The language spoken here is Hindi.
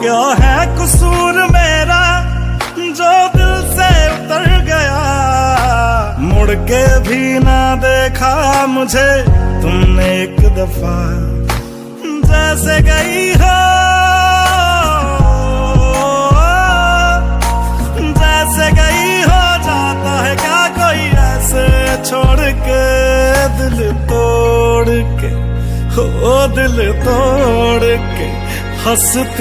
क्या है कसूर मेरा जो दिल से उतर गया, मुड़ के भी ना देखा मुझे तुमने एक दफा। जैसे गई हो, जैसे गई हो, जाता है क्या कोई ऐसे छोड़ के, दिल तोड़ के, हो दिल तोड़ के हंसती